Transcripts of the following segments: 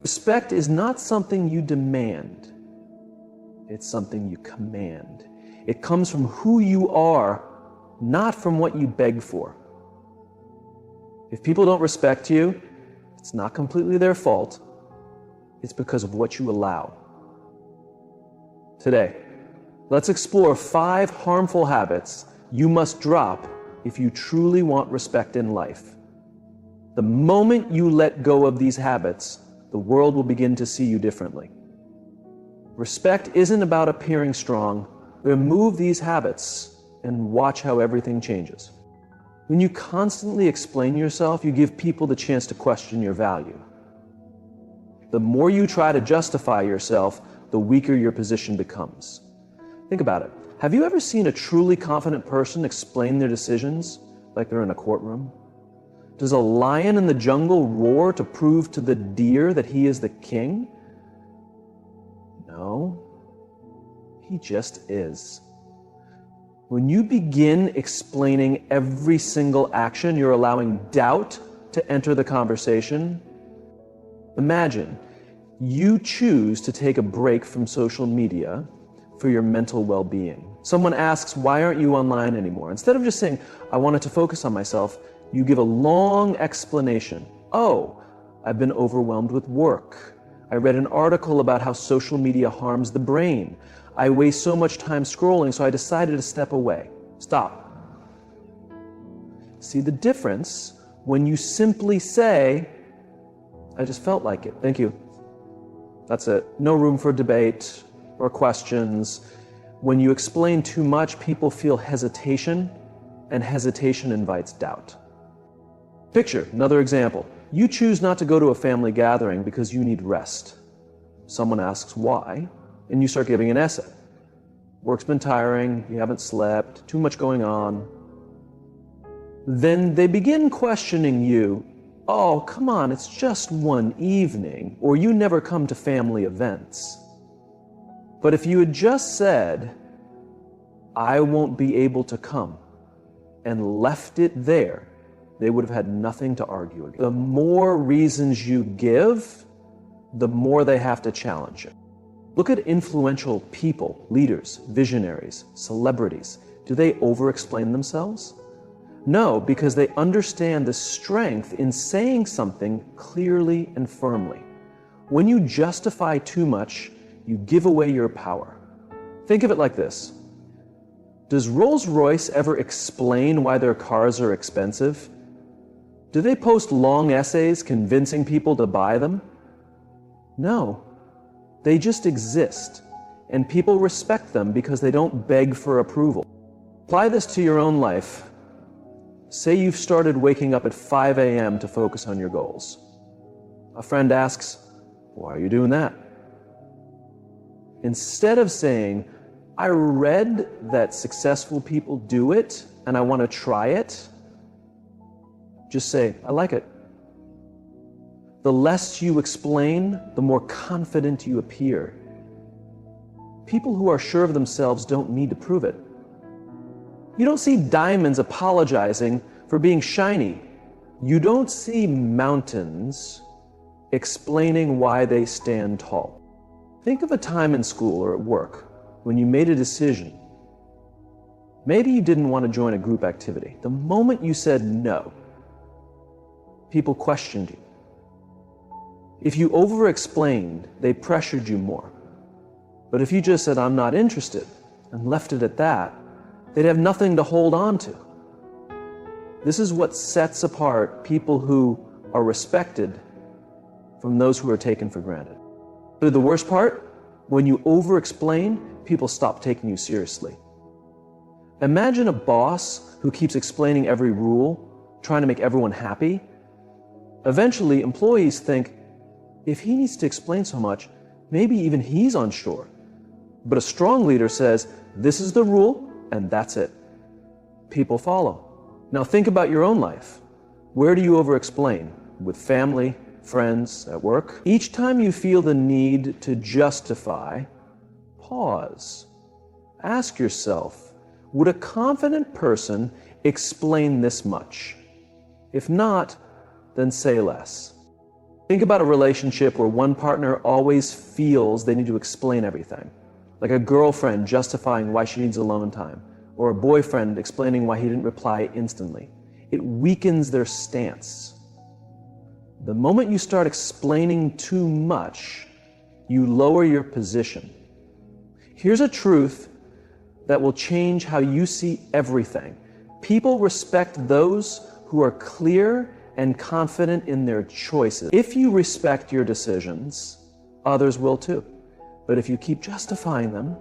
Respect is not something you demand. It's something you command. It comes from who you are, not from what you beg for. If people don't respect you, it's not completely their fault. It's because of what you allow. Today, let's explore 5 harmful habits you must drop if you truly want respect in life. The moment you let go of these habits, the world will begin to see you differently. Respect isn't about appearing strong. Remove these habits and watch how everything changes. When you constantly explain yourself, you give people the chance to question your value. The more you try to justify yourself, the weaker your position becomes. Think about it. Have you ever seen a truly confident person explain their decisions like they're in a courtroom? Does a lion in the jungle roar to prove to the deer that he is the king? No, he just is. When you begin explaining every single action, you're allowing doubt to enter the conversation. Imagine you choose to take a break from social media for your mental well-being. Someone asks, why aren't you online anymore? Instead of just saying, I wanted to focus on myself, you give a long explanation. Oh, I've been overwhelmed with work. I read an article about how social media harms the brain. I waste so much time scrolling, so I decided to step away. Stop. See the difference when you simply say, I just felt like it. Thank you. That's it. No room for debate or questions. When you explain too much, people feel hesitation, and hesitation invites doubt. Picture another example. You choose not to go to a family gathering because you need rest. Someone asks why, and you start giving an essay. Work's been tiring, you haven't slept, too much going on. Then they begin questioning you. Oh, come on, it's just one evening, or you never come to family events. But if you had just said, I won't be able to come, and left it there, they would have had nothing to argue against. The more reasons you give, the more they have to challenge you. Look at influential people, leaders, visionaries, celebrities. Do they over-explain themselves? No, because they understand the strength in saying something clearly and firmly. When you justify too much, you give away your power. Think of it like this. Does Rolls-Royce ever explain why their cars are expensive? Do they post long essays convincing people to buy them? No. They just exist, and people respect them because they don't beg for approval. Apply this to your own life. Say you've started waking up at 5 a.m. to focus on your goals. A friend asks, why are you doing that? Instead of saying, I read that successful people do it and I want to try it, just say, I like it. The less you explain, the more confident you appear. People who are sure of themselves don't need to prove it. You don't see diamonds apologizing for being shiny. You don't see mountains explaining why they stand tall. Think of a time in school or at work when you made a decision. Maybe you didn't want to join a group activity. The moment you said no, people questioned you. If you over-explained, they pressured you more. But if you just said, I'm not interested, and left it at that, they'd have nothing to hold on to. This is what sets apart people who are respected from those who are taken for granted. But the worst part, when you over-explain, people stop taking you seriously. Imagine a boss who keeps explaining every rule, trying to make everyone happy. Eventually, employees think, if he needs to explain so much, maybe even he's unsure. But a strong leader says, this is the rule, and that's it. People follow. Now think about your own life. Where do you over-explain? With family, friends, at work? Each time you feel the need to justify, pause. Ask yourself, would a confident person explain this much? If not, then say less. Think about a relationship where one partner always feels they need to explain everything, like a girlfriend justifying why she needs alone time, or a boyfriend explaining why he didn't reply instantly. It weakens their stance. The moment you start explaining too much, you lower your position. Here's a truth that will change how you see everything. People respect those who are clear and confident in their choices. If you respect your decisions, others will too. But if you keep justifying them,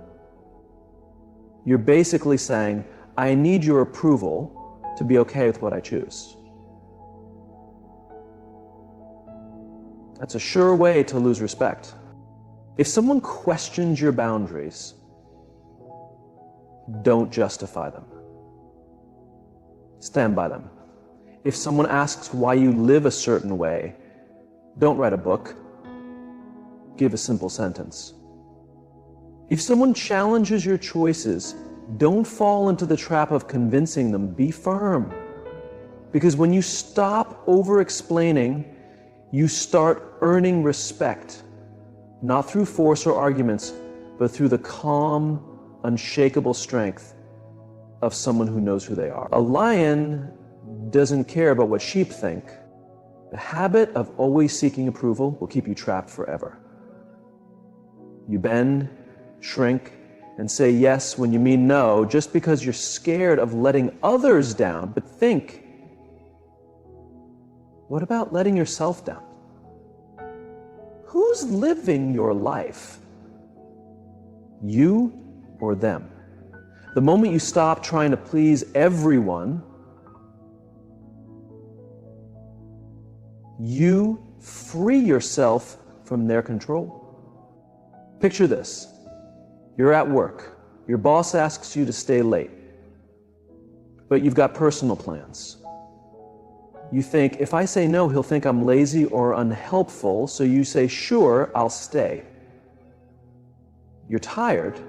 you're basically saying, I need your approval to be okay with what I choose. That's a sure way to lose respect. If someone questions your boundaries, don't justify them. Stand by them. If someone asks why you live a certain way, don't write a book. Give a simple sentence. If someone challenges your choices, don't fall into the trap of convincing them. Be firm. Because when you stop over-explaining, you start earning respect, not through force or arguments, but through the calm, unshakable strength of someone who knows who they are. A lion doesn't care about what sheep think. The habit of always seeking approval will keep you trapped forever. You bend, shrink, and say yes when you mean no, just because you're scared of letting others down. But think, what about letting yourself down? Who's living your life? You or them? The moment you stop trying to please everyone, you free yourself from their control. Picture this. You're at work. Your boss asks you to stay late, but you've got personal plans. You think, if I say no, he'll think I'm lazy or unhelpful, so you say, sure, I'll stay. You're tired,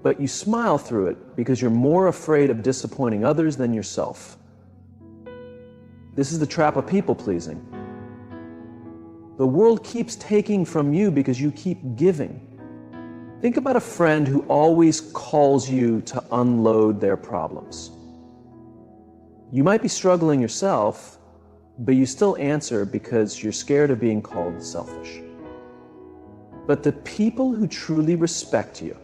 but you smile through it because you're more afraid of disappointing others than yourself. This is the trap of people-pleasing. The world keeps taking from you because you keep giving. Think about a friend who always calls you to unload their problems. You might be struggling yourself, but you still answer because you're scared of being called selfish. But the people who truly respect you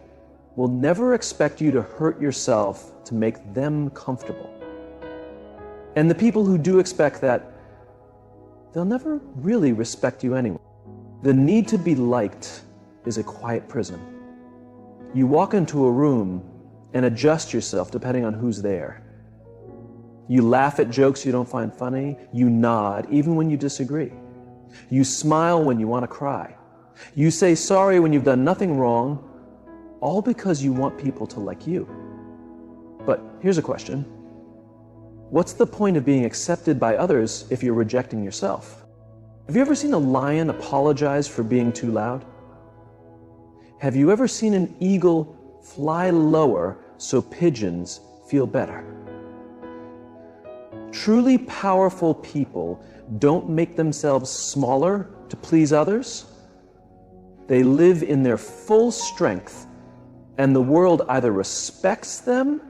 will never expect you to hurt yourself to make them comfortable. And the people who do expect that, they'll never really respect you anyway. The need to be liked is a quiet prison. You walk into a room and adjust yourself depending on who's there. You laugh at jokes you don't find funny. You nod even when you disagree. You smile when you want to cry. You say sorry when you've done nothing wrong, all because you want people to like you. But here's a question. What's the point of being accepted by others if you're rejecting yourself? Have you ever seen a lion apologize for being too loud? Have you ever seen an eagle fly lower so pigeons feel better? Truly powerful people don't make themselves smaller to please others. They live in their full strength, and the world either respects them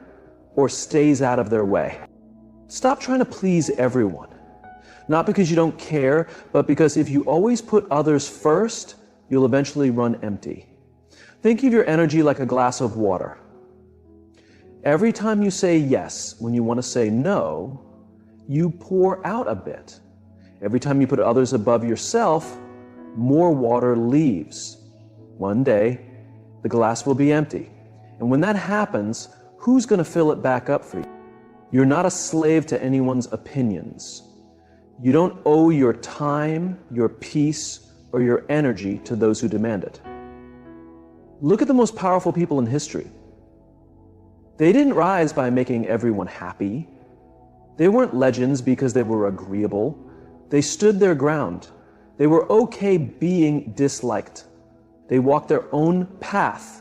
or stays out of their way. Stop trying to please everyone. Not because you don't care, but because if you always put others first, you'll eventually run empty. Think of your energy like a glass of water. Every time you say yes when you want to say no, you pour out a bit. Every time you put others above yourself, more water leaves. One day, the glass will be empty. And when that happens, who's going to fill it back up for you? You're not a slave to anyone's opinions. You don't owe your time, your peace, or your energy to those who demand it. Look at the most powerful people in history. They didn't rise by making everyone happy. They weren't legends because they were agreeable. They stood their ground. They were okay being disliked. They walked their own path,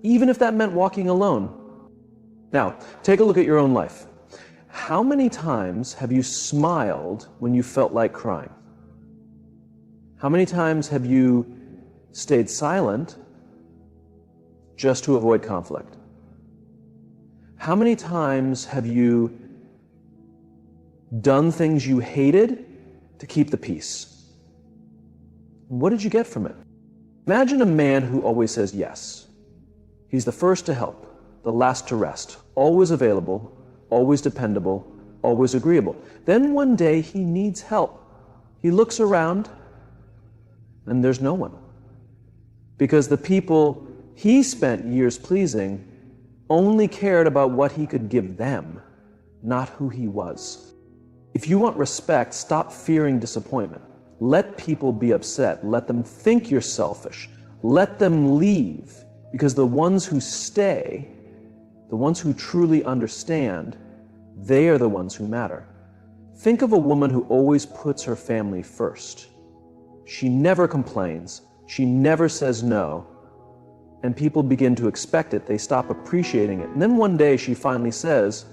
even if that meant walking alone. Now, take a look at your own life. How many times have you smiled when you felt like crying? How many times have you stayed silent just to avoid conflict? How many times have you done things you hated to keep the peace? What did you get from it? Imagine a man who always says yes. He's the first to help, the last to rest, always available, always dependable, always agreeable. Then one day he needs help. He looks around and there's no one. Because the people he spent years pleasing only cared about what he could give them, not who he was. If you want respect, stop fearing disappointment. Let people be upset. Let them think you're selfish. Let them leave, because the ones who stay, the ones who truly understand, they are the ones who matter. Think of a woman who always puts her family first. She never complains. She never says no. And people begin to expect it. They stop appreciating it. And then one day she finally says,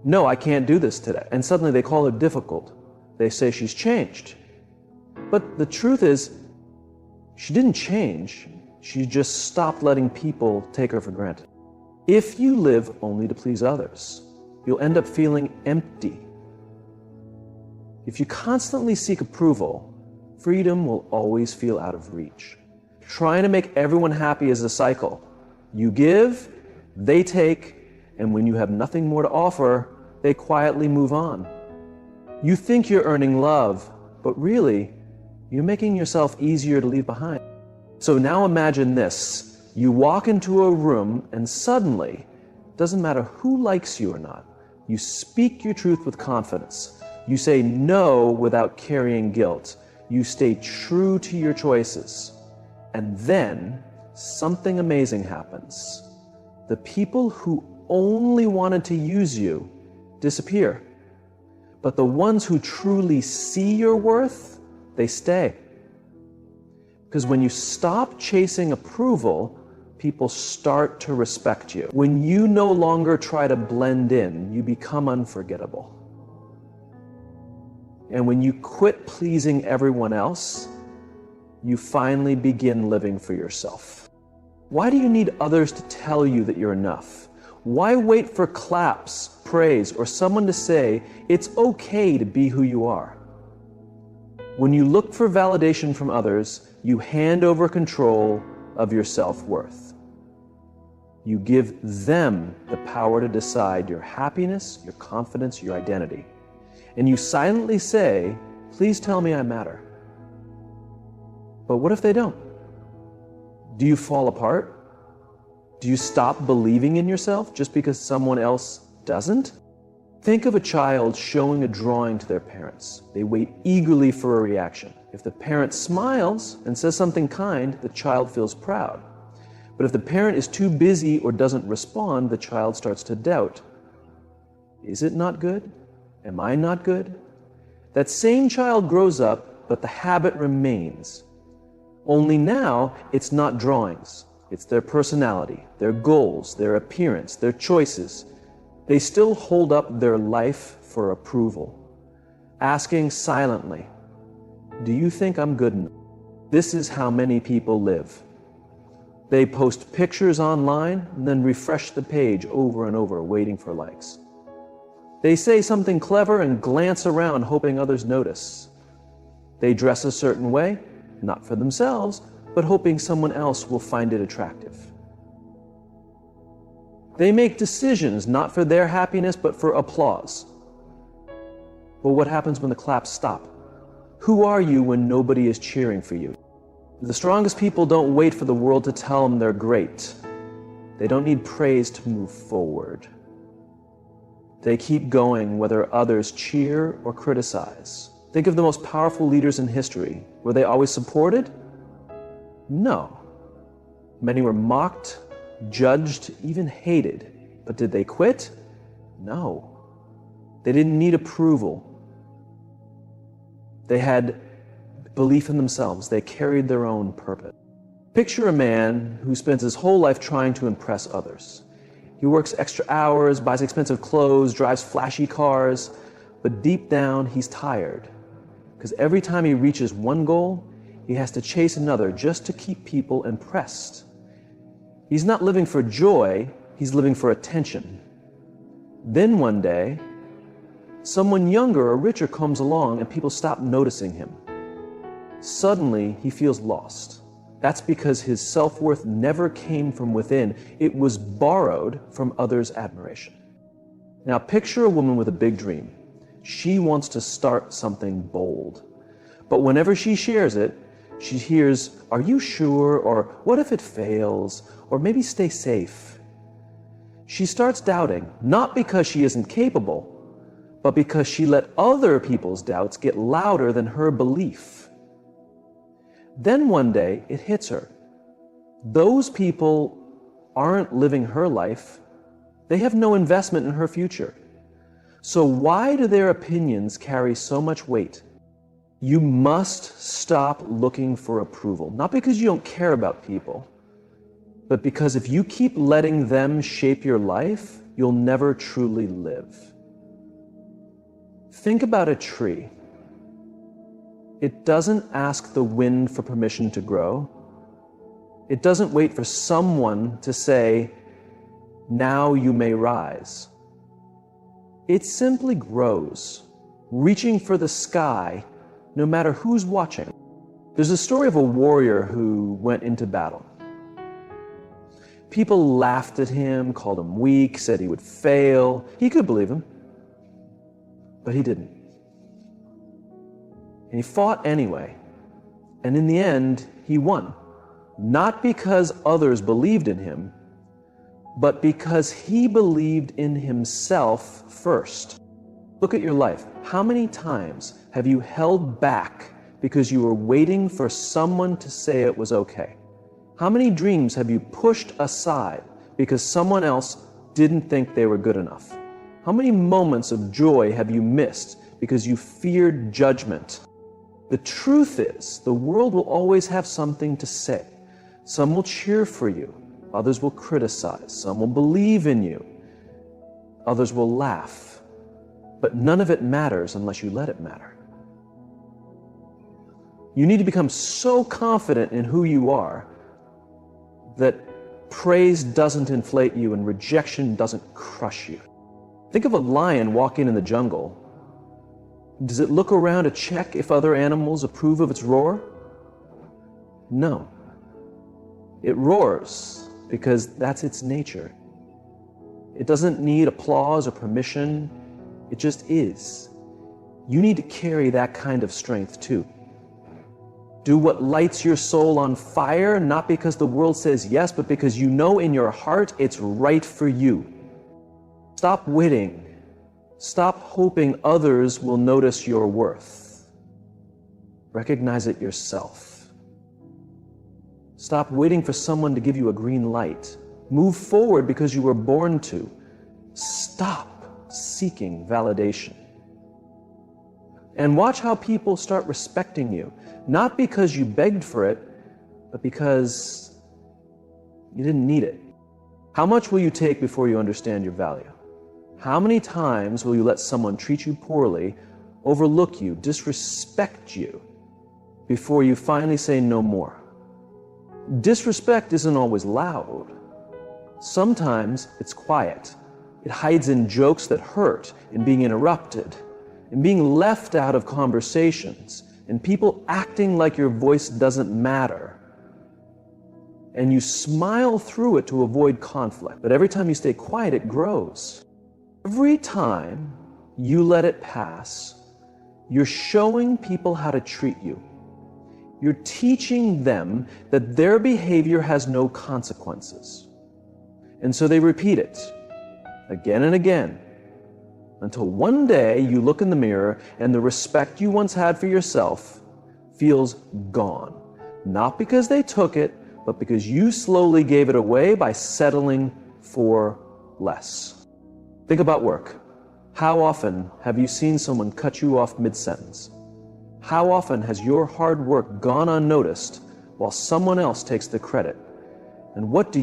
"No, I can't do this today." And suddenly they call her difficult. They say she's changed. But the truth is, she didn't change. She just stopped letting people take her for granted. If you live only to please others, you'll end up feeling empty. If you constantly seek approval, freedom will always feel out of reach. Trying to make everyone happy is a cycle. You give, they take, and when you have nothing more to offer, they quietly move on. You think you're earning love, but really, you're making yourself easier to leave behind. So now imagine this. You walk into a room and suddenly, doesn't matter who likes you or not, you speak your truth with confidence. You say no without carrying guilt. You stay true to your choices. And then something amazing happens. The people who only wanted to use you disappear. But the ones who truly see your worth, they stay. Because when you stop chasing approval, people start to respect you. When you no longer try to blend in, you become unforgettable. And when you quit pleasing everyone else, you finally begin living for yourself. Why do you need others to tell you that you're enough? Why wait for claps, praise, or someone to say it's okay to be who you are? When you look for validation from others, you hand over control of your self-worth. You give them the power to decide your happiness, your confidence, your identity. And you silently say, "Please tell me I matter." But what if they don't? Do you fall apart? Do you stop believing in yourself just because someone else doesn't? Think of a child showing a drawing to their parents. They wait eagerly for a reaction. If the parent smiles and says something kind, the child feels proud. But if the parent is too busy or doesn't respond, the child starts to doubt. Is it not good? Am I not good? That same child grows up, but the habit remains. Only now, it's not drawings. It's their personality, their goals, their appearance, their choices. They still hold up their life for approval, asking silently, "Do you think I'm good enough?" This is how many people live. They post pictures online and then refresh the page over and over, waiting for likes. They say something clever and glance around, hoping others notice. They dress a certain way, not for themselves, but hoping someone else will find it attractive. They make decisions not for their happiness, but for applause. But what happens when the claps stop? Who are you when nobody is cheering for you? The strongest people don't wait for the world to tell them they're great. They don't need praise to move forward. They keep going whether others cheer or criticize. Think of the most powerful leaders in history. Were they always supported? No. Many were mocked, judged, even hated. But did they quit? No. They didn't need approval. They had belief in themselves. They carried their own purpose. Picture a man who spends his whole life trying to impress others. He works extra hours, buys expensive clothes, drives flashy cars, but deep down he's tired. because every time he reaches one goal, he has to chase another just to keep people impressed. He's not living for joy, he's living for attention. Then one day, someone younger or richer comes along and people stop noticing him. Suddenly, he feels lost. That's because his self-worth never came from within. It was borrowed from others' admiration. Now, picture a woman with a big dream. She wants to start something bold. But whenever she shares it, she hears, "Are you sure?" or "What if it fails?" or "Maybe stay safe." She starts doubting, not because she isn't capable, but because she let other people's doubts get louder than her belief. Then one day, it hits her. Those people aren't living her life. They have no investment in her future. So why do their opinions carry so much weight? You must stop looking for approval, not because you don't care about people, but because if you keep letting them shape your life, you'll never truly live. Think about a tree. It doesn't ask the wind for permission to grow. It doesn't wait for someone to say, "Now you may rise." It simply grows, reaching for the sky, no matter who's watching. There's a story of a warrior who went into battle. People laughed at him, called him weak, said he would fail. He could believe him, but he didn't. And he fought anyway. And in the end, he won. Not because others believed in him, but because he believed in himself first. Look at your life. How many times have you held back because you were waiting for someone to say it was okay? How many dreams have you pushed aside because someone else didn't think they were good enough? How many moments of joy have you missed because you feared judgment? The truth is, the world will always have something to say. Some will cheer for you. Others will criticize. Some will believe in you. Others will laugh. But none of it matters unless you let it matter. You need to become so confident in who you are that praise doesn't inflate you and rejection doesn't crush you. Think of a lion walking in the jungle. Does it look around to check if other animals approve of its roar? No. It roars because that's its nature. It doesn't need applause or permission. It just is. You need to carry that kind of strength too. Do what lights your soul on fire, not because the world says yes, but because you know in your heart it's right for you. Stop waiting. Stop hoping others will notice your worth. Recognize it yourself. Stop waiting for someone to give you a green light. Move forward because you were born to. Stop seeking validation. And watch how people start respecting you, not because you begged for it, but because you didn't need it. How much will you take before you understand your value? How many times will you let someone treat you poorly, overlook you, disrespect you, before you finally say no more? Disrespect isn't always loud. Sometimes it's quiet. It hides in jokes that hurt, in being interrupted, in being left out of conversations, in people acting like your voice doesn't matter. And you smile through it to avoid conflict. But every time you stay quiet, it grows. Every time you let it pass, you're showing people how to treat you. You're teaching them that their behavior has no consequences. And so they repeat it again and again until one day you look in the mirror and the respect you once had for yourself feels gone. Not because they took it, but because you slowly gave it away by settling for less. Think about work. How often have you seen someone cut you off mid-sentence? How often has your hard work gone unnoticed while someone else takes the credit? And what do?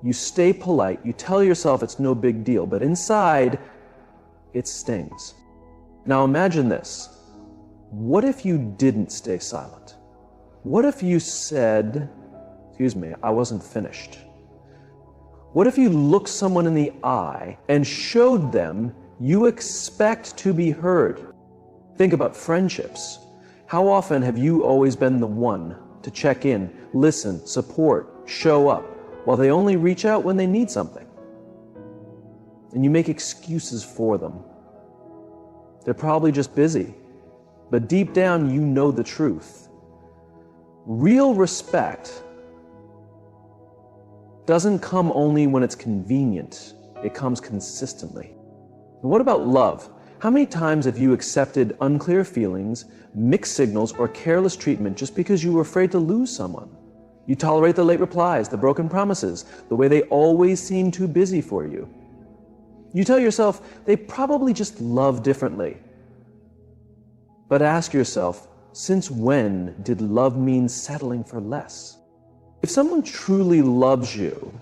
You stay polite, you tell yourself it's no big deal, but inside, it stings. Now imagine this. What if you didn't stay silent? What if you said, excuse me, I wasn't finished? What if you looked someone in the eye and showed them you expect to be heard? Think about friendships. How often have you always been the one to check in, listen, support, show up, while they only reach out when they need something? And you make excuses for them. They're probably just busy, but deep down you know the truth. Real respect doesn't come only when it's convenient. It comes consistently. And what about love? How many times have you accepted unclear feelings, mixed signals, or careless treatment just because you were afraid to lose someone? You tolerate the late replies, the broken promises, the way they always seem too busy for you. You tell yourself they probably just love differently. But ask yourself, since when did love mean settling for less? If someone truly loves you,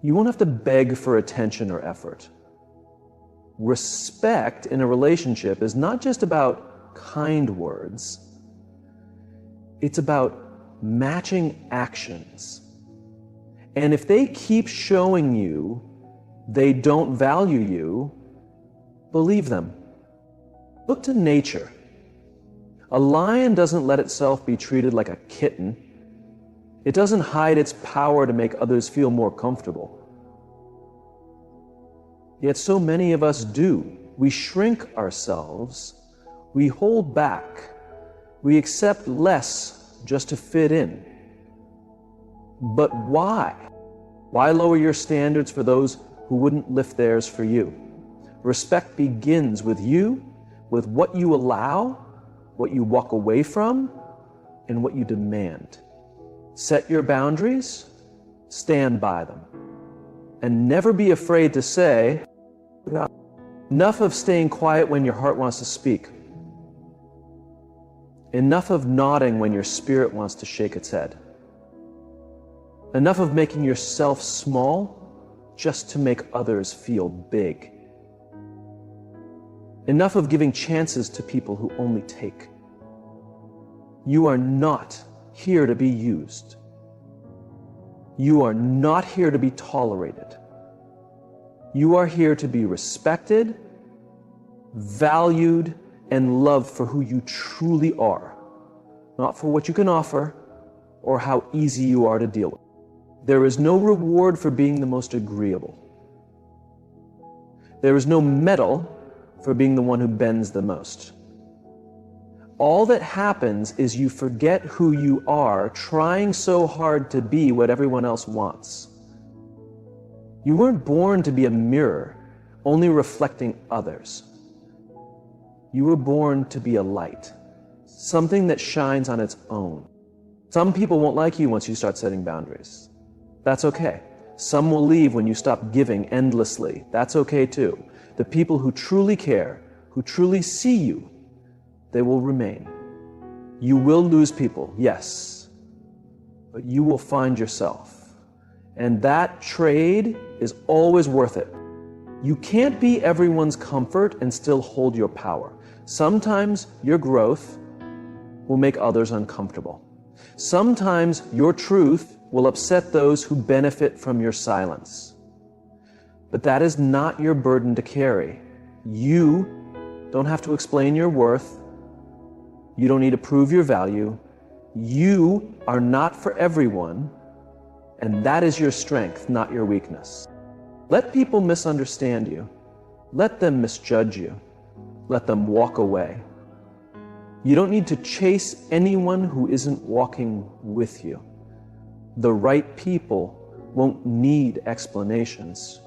you won't have to beg for attention or effort. Respect in a relationship is not just about kind words. It's about matching actions. And if they keep showing you they don't value you, believe them. Look to nature. A lion doesn't let itself be treated like a kitten. It doesn't hide its power to make others feel more comfortable. Yet so many of us do. We shrink ourselves. We hold back. We accept less just to fit in. But why? Why lower your standards for those who wouldn't lift theirs for you? Respect begins with you, with what you allow, what you walk away from, and what you demand. Set your boundaries, stand by them, and never be afraid to say, enough of staying quiet when your heart wants to speak. Enough of nodding when your spirit wants to shake its head. Enough of making yourself small just to make others feel big. Enough of giving chances to people who only take. You are not here to be used. You are not here to be tolerated. You are here to be respected, valued, and loved for who you truly are, not for what you can offer or how easy you are to deal with. There is no reward for being the most agreeable. There is no medal for being the one who bends the most. All that happens is you forget who you are, trying so hard to be what everyone else wants. You weren't born to be a mirror, only reflecting others. You were born to be a light, something that shines on its own. Some people won't like you once you start setting boundaries. That's okay. Some will leave when you stop giving endlessly. That's okay too. The people who truly care, who truly see you, they will remain. You will lose people, yes, but you will find yourself. And that trade is always worth it. You can't be everyone's comfort and still hold your power. Sometimes your growth will make others uncomfortable. Sometimes your truth will upset those who benefit from your silence. But that is not your burden to carry. You don't have to explain your worth. You don't need to prove your value. You are not for everyone, and that is your strength, not your weakness. Let people misunderstand you. Let them misjudge you. Let them walk away. You don't need to chase anyone who isn't walking with you. The right people won't need explanations.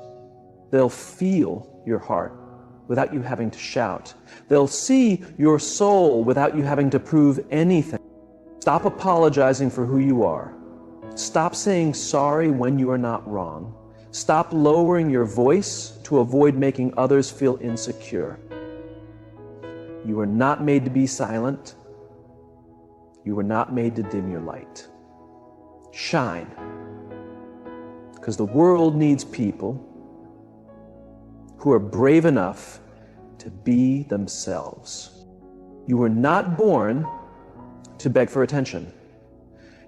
They'll feel your heart without you having to shout. They'll see your soul without you having to prove anything. Stop apologizing for who you are. Stop saying sorry when you are not wrong. Stop lowering your voice to avoid making others feel insecure. You are not made to be silent. You were not made to dim your light. Shine. Because the world needs people who are brave enough to be themselves. You were not born to beg for attention.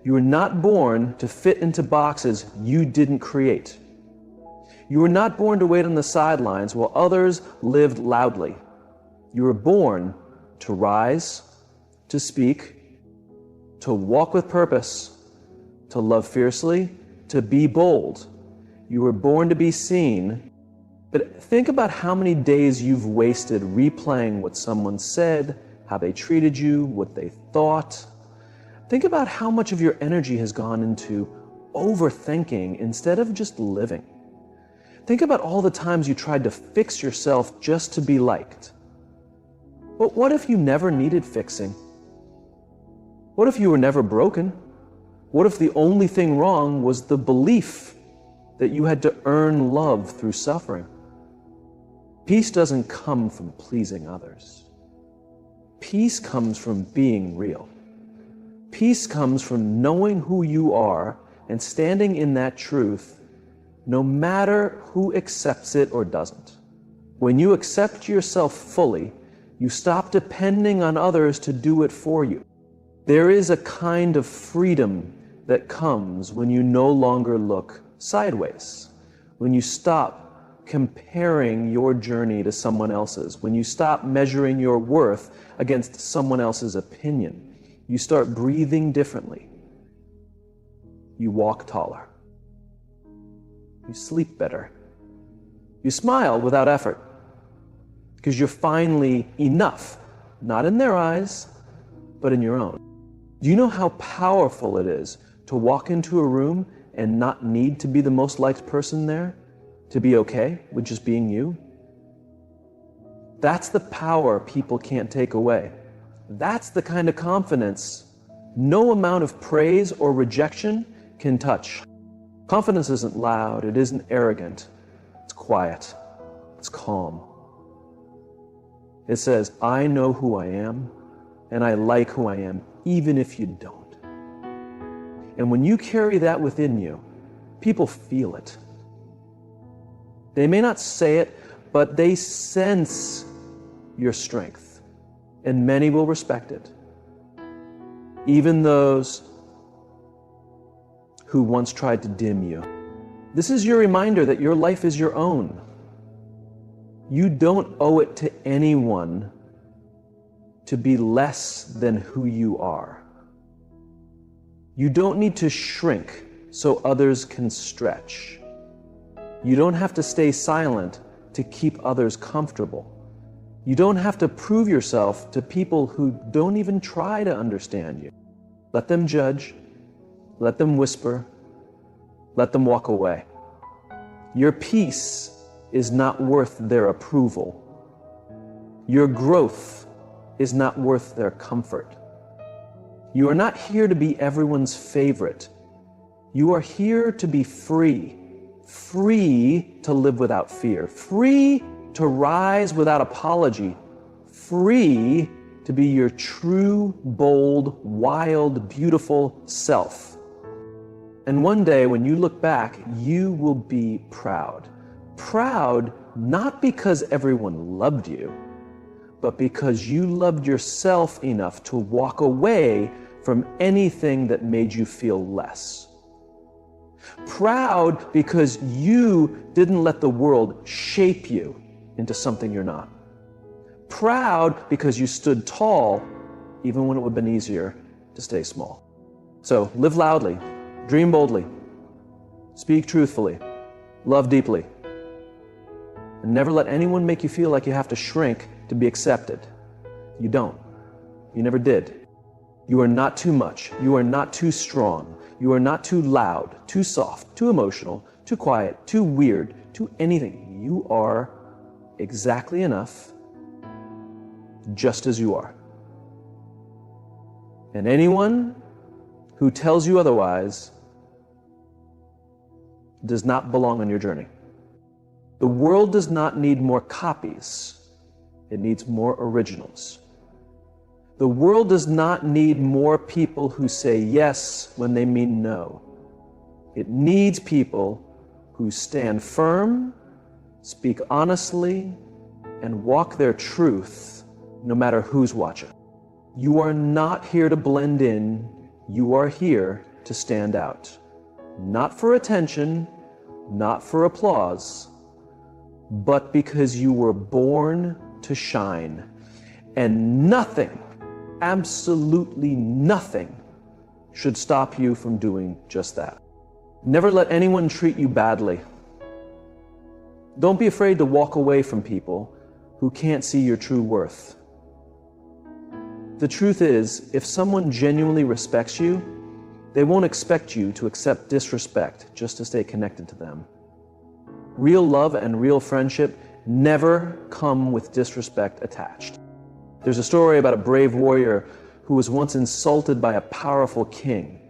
You were not born to fit into boxes you didn't create. You were not born to wait on the sidelines while others lived loudly. You were born to rise, to speak, to walk with purpose, to love fiercely, to be bold. You were born to be seen. But think about how many days you've wasted replaying what someone said, how they treated you, what they thought. Think about how much of your energy has gone into overthinking instead of just living. Think about all the times you tried to fix yourself just to be liked. But what if you never needed fixing? What if you were never broken? What if the only thing wrong was the belief that you had to earn love through suffering? Peace doesn't come from pleasing others. Peace comes from being real. Peace comes from knowing who you are and standing in that truth, no matter who accepts it or doesn't. When you accept yourself fully, you stop depending on others to do it for you. There is a kind of freedom that comes when you no longer look sideways, when you stop comparing your journey to someone else's, when you stop measuring your worth against someone else's opinion. You start breathing differently. You walk taller. You sleep better. You smile without effort because you're finally enough, not in their eyes, but in your own. Do you know how powerful it is to walk into a room and not need to be the most liked person there, to be okay with just being you? That's the power people can't take away. That's the kind of confidence no amount of praise or rejection can touch. Confidence isn't loud, it isn't arrogant, it's quiet, it's calm. It says, I know who I am, and I like who I am, even if you don't. And when you carry that within you, people feel it. They may not say it, but they sense your strength, and many will respect it. Even those who once tried to dim you. This is your reminder that your life is your own. You don't owe it to anyone to be less than who you are. You don't need to shrink so others can stretch. You don't have to stay silent to keep others comfortable. You don't have to prove yourself to people who don't even try to understand you. Let them judge. Let them whisper. Let them walk away. Your peace is not worth their approval. Your growth is not worth their comfort. You are not here to be everyone's favorite. You are here to be free. Free to live without fear. Free to rise without apology. Free to be your true, bold, wild, beautiful self. And one day when you look back, you will be proud. Proud not because everyone loved you, but because you loved yourself enough to walk away from anything that made you feel less. Proud because you didn't let the world shape you into something you're not. Proud because you stood tall even when it would have been easier to stay small. So live loudly, dream boldly, speak truthfully, love deeply, and never let anyone make you feel like you have to shrink to be accepted. You don't. You never did. You are not too much. You are not too strong. You are not too loud, too soft, too emotional, too quiet, too weird, too anything. You are exactly enough, just as you are. And anyone who tells you otherwise does not belong on your journey. The world does not need more copies. It needs more originals. The world does not need more people who say yes when they mean no. It needs people who stand firm, speak honestly, and walk their truth no matter who's watching. You are not here to blend in. You are here to stand out. Not for attention, not for applause, but because you were born to shine. And nothing, absolutely nothing, should stop you from doing just that. Never let anyone treat you badly. Don't be afraid to walk away from people who can't see your true worth. The truth is, if someone genuinely respects you, they won't expect you to accept disrespect just to stay connected to them. Real love and real friendship never come with disrespect attached. There's a story about a brave warrior who was once insulted by a powerful king.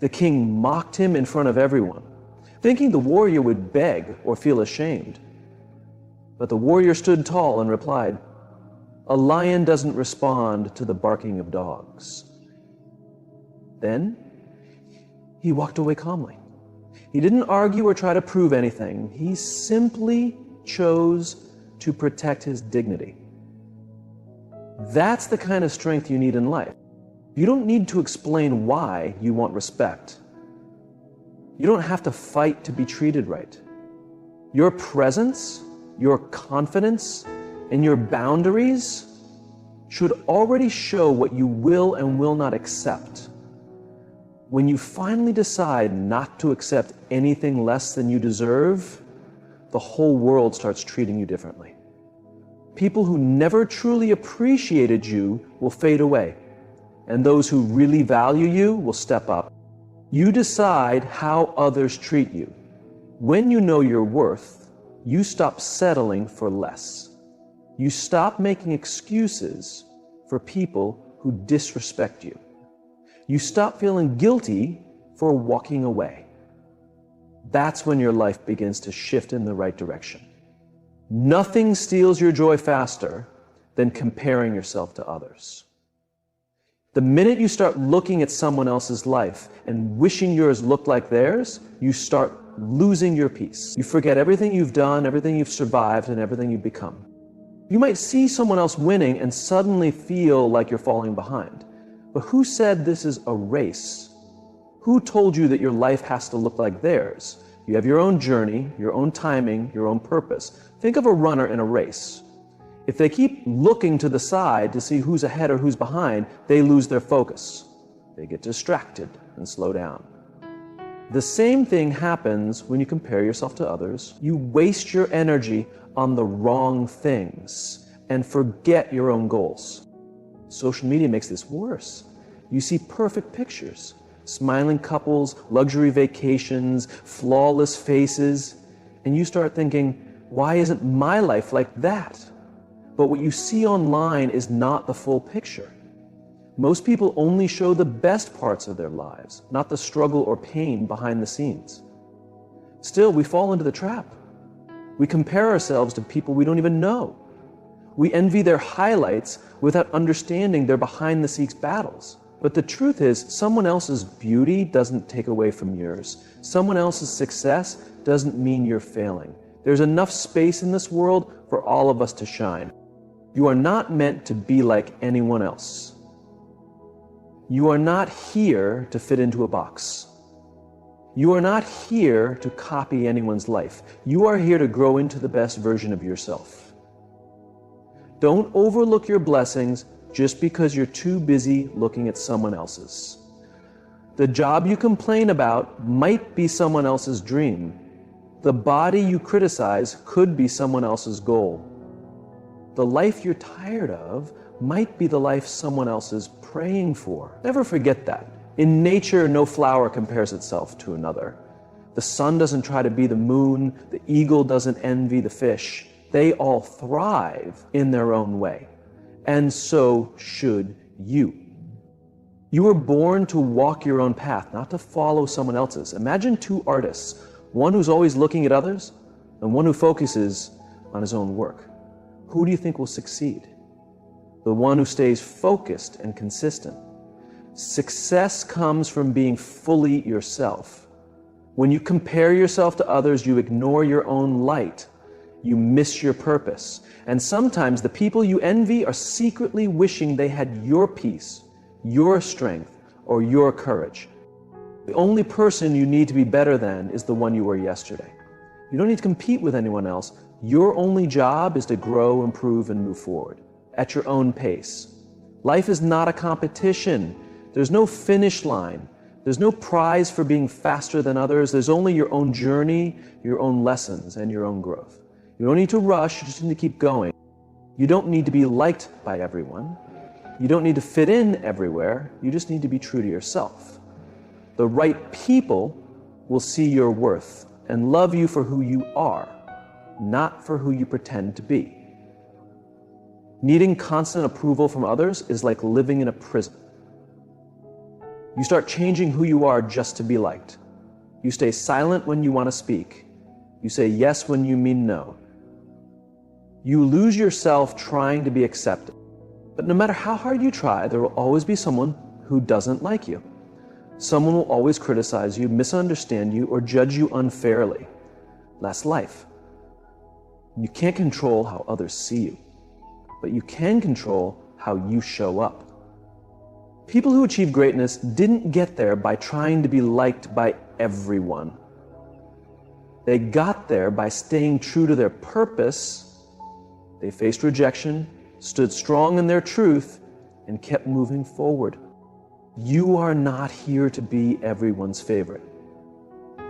The king mocked him in front of everyone, thinking the warrior would beg or feel ashamed. But the warrior stood tall and replied, "A lion doesn't respond to the barking of dogs." Then he walked away calmly. He didn't argue or try to prove anything. He simply chose to protect his dignity. That's the kind of strength you need in life. You don't need to explain why you want respect. You don't have to fight to be treated right. Your presence, your confidence, and your boundaries should already show what you will and will not accept. When you finally decide not to accept anything less than you deserve, the whole world starts treating you differently. People who never truly appreciated you will fade away, and those who really value you will step up. You decide how others treat you. When you know your worth, you stop settling for less. You stop making excuses for people who disrespect you. You stop feeling guilty for walking away. That's when your life begins to shift in the right direction. Nothing steals your joy faster than comparing yourself to others. The minute you start looking at someone else's life and wishing yours looked like theirs, you start losing your peace. You forget everything you've done, everything you've survived, and everything you've become. You might see someone else winning and suddenly feel like you're falling behind. But who said this is a race? Who told you that your life has to look like theirs? You have your own journey, your own timing, your own purpose. Think of a runner in a race. If they keep looking to the side to see who's ahead or who's behind, they lose their focus. They get distracted and slow down. The same thing happens when you compare yourself to others. You waste your energy on the wrong things and forget your own goals. Social media makes this worse. You see perfect pictures, smiling couples, luxury vacations, flawless faces, and you start thinking, why isn't my life like that? But what you see online is not the full picture. Most people only show the best parts of their lives, not the struggle or pain behind the scenes. Still, we fall into the trap. We compare ourselves to people we don't even know. We envy their highlights without understanding their behind-the-scenes battles. But the truth is, someone else's beauty doesn't take away from yours. Someone else's success doesn't mean you're failing. There's enough space in this world for all of us to shine. You are not meant to be like anyone else. You are not here to fit into a box. You are not here to copy anyone's life. You are here to grow into the best version of yourself. Don't overlook your blessings just because you're too busy looking at someone else's. The job you complain about might be someone else's dream. The body you criticize could be someone else's goal. The life you're tired of might be the life someone else is praying for. Never forget that. In nature, no flower compares itself to another. The sun doesn't try to be the moon. The eagle doesn't envy the fish. They all thrive in their own way. And so should you. You were born to walk your own path, not to follow someone else's. Imagine two artists, one who's always looking at others and one who focuses on his own work. Who do you think will succeed? The one who stays focused and consistent. Success comes from being fully yourself. When you compare yourself to others, you ignore your own light You miss your purpose. And sometimes the people you envy are secretly wishing they had your peace, your strength, or your courage. The only person you need to be better than is the one you were yesterday. You don't need to compete with anyone else. Your only job is to grow, improve, and move forward at your own pace. Life is not a competition. There's no finish line. There's no prize for being faster than others. There's only your own journey, your own lessons, and your own growth. You don't need to rush, you just need to keep going. You don't need to be liked by everyone. You don't need to fit in everywhere. You just need to be true to yourself. The right people will see your worth and love you for who you are, not for who you pretend to be. Needing constant approval from others is like living in a prison. You start changing who you are just to be liked. You stay silent when you want to speak. You say yes when you mean no. You lose yourself trying to be accepted. But no matter how hard you try, there will always be someone who doesn't like you. Someone will always criticize you, misunderstand you, or judge you unfairly. That's life. You can't control how others see you, but you can control how you show up. People who achieve greatness didn't get there by trying to be liked by everyone. They got there by staying true to their purpose. They faced rejection, stood strong in their truth, and kept moving forward. You are not here to be everyone's favorite.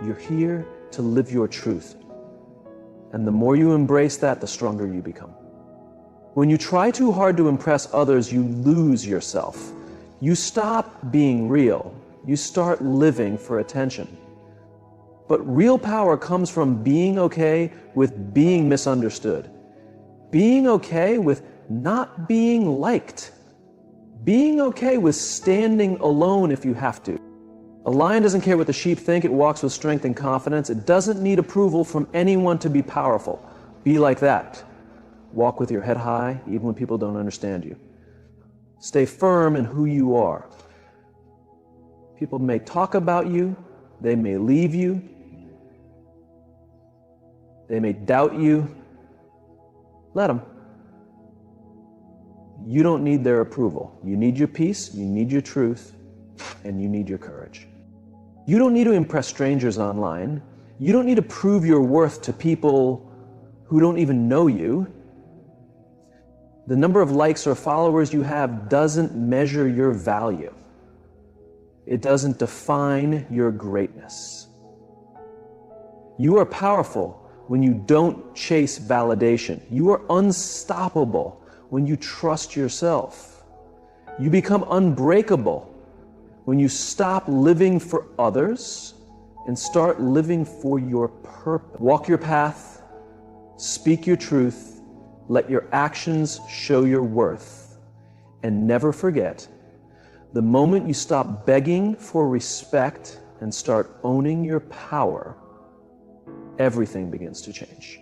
You're here to live your truth. And the more you embrace that, the stronger you become. When you try too hard to impress others, you lose yourself. You stop being real. You start living for attention. But real power comes from being okay with being misunderstood. Being okay with not being liked. Being okay with standing alone if you have to. A lion doesn't care what the sheep think. It walks with strength and confidence. It doesn't need approval from anyone to be powerful. Be like that. Walk with your head high, even when people don't understand you. Stay firm in who you are. People may talk about you. They may leave you. They may doubt you. Let them. You don't need their approval. You need your peace, you need your truth, and you need your courage. You don't need to impress strangers online. You don't need to prove your worth to people who don't even know you. The number of likes or followers you have doesn't measure your value. It doesn't define your greatness. You are powerful when you don't chase validation. You are unstoppable when you trust yourself. You become unbreakable when you stop living for others and start living for your purpose. Walk your path, speak your truth, let your actions show your worth, and never forget, the moment you stop begging for respect and start owning your power, everything begins to change.